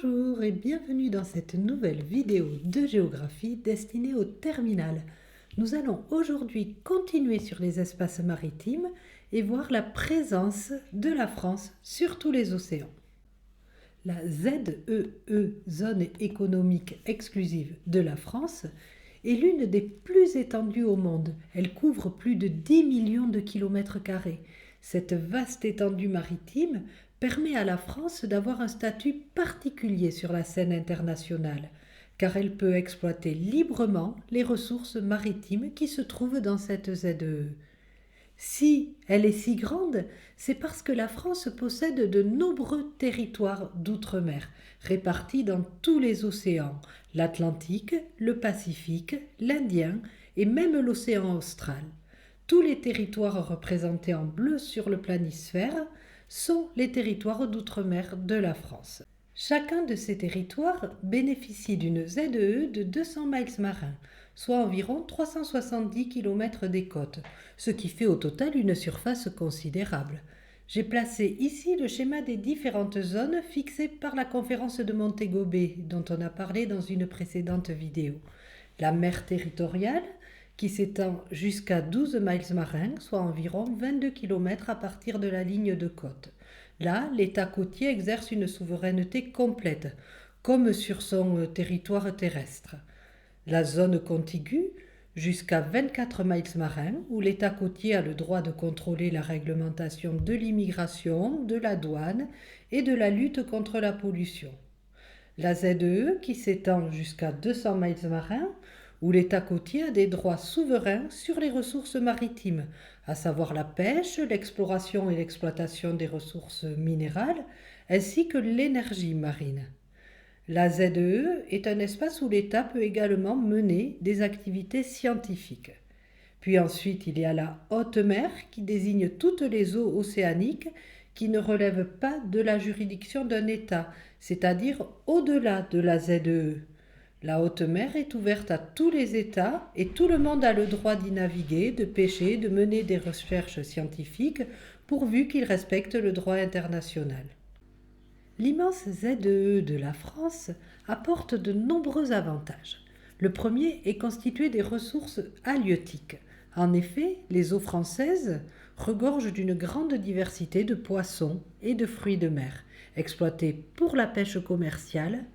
Bonjour et bienvenue dans cette nouvelle vidéo de géographie destinée au terminal. Nous allons aujourd'hui continuer sur les espaces maritimes et voir la présence de la France sur tous les océans. La ZEE, Zone économique exclusive de la France, est l'une des plus étendues au monde. Elle couvre plus de 10 millions de kilomètres carrés. Cette vaste étendue maritime permet à la France d'avoir un statut particulier sur la scène internationale, car elle peut exploiter librement les ressources maritimes qui se trouvent dans cette ZEE. Si elle est si grande, c'est parce que la France possède de nombreux territoires d'outre-mer, répartis dans tous les océans, l'Atlantique, le Pacifique, l'Indien et même l'océan austral. Tous les territoires représentés en bleu sur le planisphère sont les territoires d'outre-mer de la France. Chacun de ces territoires bénéficie d'une ZEE de 200 miles marins, soit environ 370 km des côtes, ce qui fait au total une surface considérable. J'ai placé ici le schéma des différentes zones fixées par la conférence de Montego Bay, dont on a parlé dans une précédente vidéo. La mer territoriale, qui s'étend jusqu'à 12 miles marins, soit environ 22 km à partir de la ligne de côte. Là, l'État côtier exerce une souveraineté complète, comme sur son territoire terrestre. La zone contiguë, jusqu'à 24 miles marins, où l'État côtier a le droit de contrôler la réglementation de l'immigration, de la douane et de la lutte contre la pollution. La ZEE, qui s'étend jusqu'à 200 miles marins, où l'État côtier a des droits souverains sur les ressources maritimes, à savoir la pêche, l'exploration et l'exploitation des ressources minérales, ainsi que l'énergie marine. La ZEE est un espace où l'État peut également mener des activités scientifiques. Puis ensuite, il y a la haute mer qui désigne toutes les eaux océaniques qui ne relèvent pas de la juridiction d'un État, c'est-à-dire au-delà de la ZEE. La haute mer est ouverte à tous les États et tout le monde a le droit d'y naviguer, de pêcher, de mener des recherches scientifiques, pourvu qu'il respecte le droit international. L'immense ZEE de la France apporte de nombreux avantages. Le premier est constitué des ressources halieutiques. En effet, les eaux françaises regorgent d'une grande diversité de poissons et de fruits de mer, exploités pour la pêche commerciale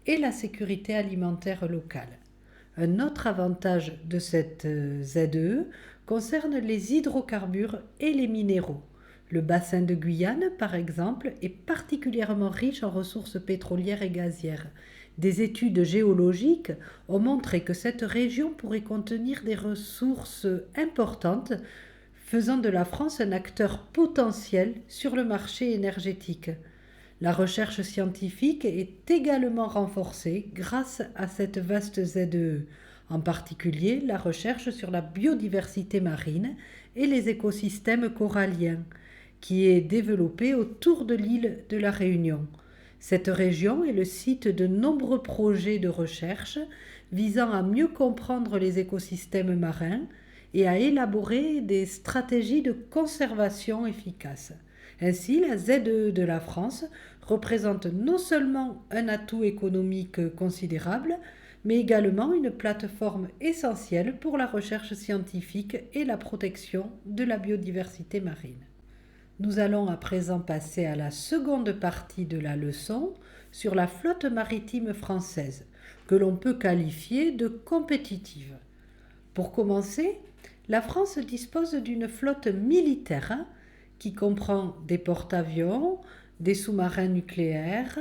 et la sécurité alimentaire locale. Un autre avantage de cette ZEE concerne les hydrocarbures et les minéraux. Le bassin de Guyane, par exemple, est particulièrement riche en ressources pétrolières et gazières. Des études géologiques ont montré que cette région pourrait contenir des ressources importantes, faisant de la France un acteur potentiel sur le marché énergétique. La recherche scientifique est également renforcée grâce à cette vaste ZEE, en particulier la recherche sur la biodiversité marine et les écosystèmes coralliens, qui est développée autour de l'île de la Réunion. Cette région est le site de nombreux projets de recherche visant à mieux comprendre les écosystèmes marins et à élaborer des stratégies de conservation efficaces. Ainsi, la ZEE de la France représente non seulement un atout économique considérable, mais également une plateforme essentielle pour la recherche scientifique et la protection de la biodiversité marine. Nous allons à présent passer à la seconde partie de la leçon sur la flotte maritime française, que l'on peut qualifier de compétitive. Pour commencer, la France dispose d'une flotte militaire qui comprend des porte-avions, des sous-marins nucléaires,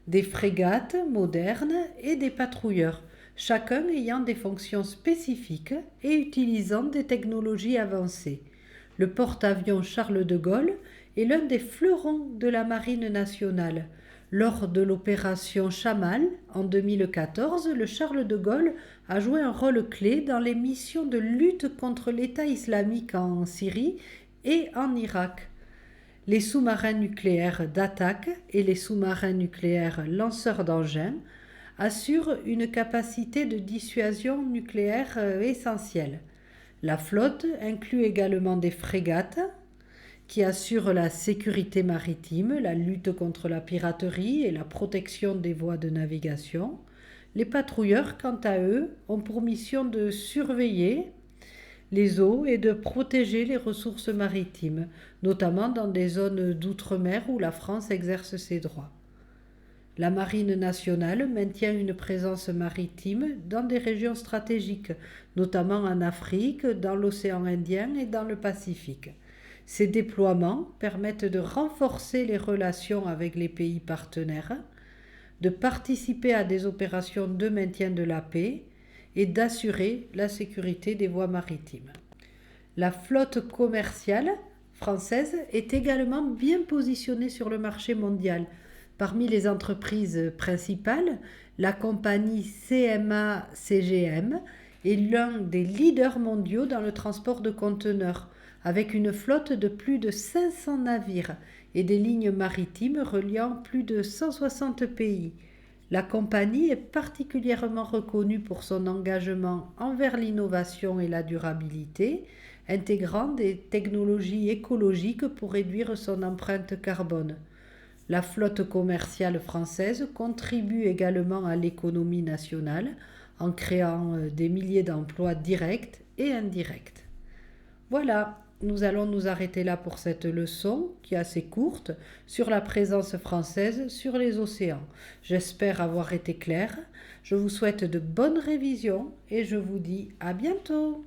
des frégates modernes et des patrouilleurs, chacun ayant des fonctions spécifiques et utilisant des technologies avancées. Le porte-avions Charles de Gaulle est l'un des fleurons de la marine nationale. Lors de l'opération Chamal en 2014, le Charles de Gaulle a joué un rôle clé dans les missions de lutte contre l'État islamique en Syrie et en Irak. Les sous-marins nucléaires d'attaque et les sous-marins nucléaires lanceurs d'engins assurent une capacité de dissuasion nucléaire essentielle. La flotte inclut également des frégates qui assurent la sécurité maritime, la lutte contre la piraterie et la protection des voies de navigation. Les patrouilleurs, quant à eux, ont pour mission de surveiller les eaux et de protéger les ressources maritimes, notamment dans des zones d'outre-mer où la France exerce ses droits. La Marine nationale maintient une présence maritime dans des régions stratégiques, notamment en Afrique, dans l'océan Indien et dans le Pacifique. Ces déploiements permettent de renforcer les relations avec les pays partenaires, de participer à des opérations de maintien de la paix et d'assurer la sécurité des voies maritimes. La flotte commerciale française est également bien positionnée sur le marché mondial. Parmi les entreprises principales, la compagnie CMA-CGM est l'un des leaders mondiaux dans le transport de conteneurs, avec une flotte de plus de 500 navires et des lignes maritimes reliant plus de 160 pays. La compagnie est particulièrement reconnue pour son engagement envers l'innovation et la durabilité, intégrant des technologies écologiques pour réduire son empreinte carbone. La flotte commerciale française contribue également à l'économie nationale en créant des milliers d'emplois directs et indirects. Voilà, nous allons nous arrêter là pour cette leçon qui est assez courte sur la présence française sur les océans. J'espère avoir été claire. Je vous souhaite de bonnes révisions et je vous dis à bientôt.